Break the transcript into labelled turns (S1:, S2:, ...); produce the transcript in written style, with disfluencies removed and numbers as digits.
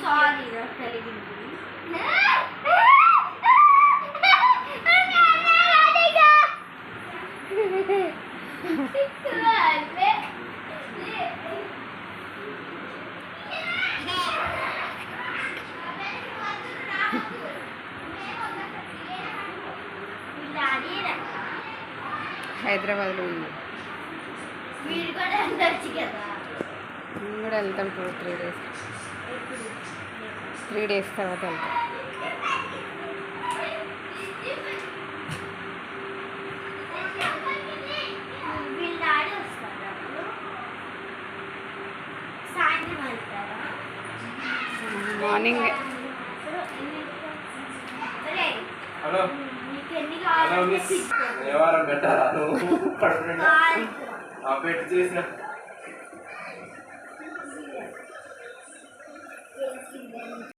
S1: Sorry
S2: హైదరాబాద్లో ఉంది.
S1: వీడు కూడా వెళ్ళొచ్చు కదా.
S2: మేము కూడా వెళ్తాం 2-3 డేస్. 3 డేస్ తర్వాత వెళ్తాం.
S1: వీళ్ళ డాడీ వస్తారు అప్పుడు సాయంత్రం వెళ్తారా?
S2: మార్నింగ్.
S3: హలో
S1: నీకు ఎన్ని
S3: హలో
S1: కావాలి?
S3: మిస్ ఏ వారం పెట్టారా నువ్వు పెట్టి చేసిన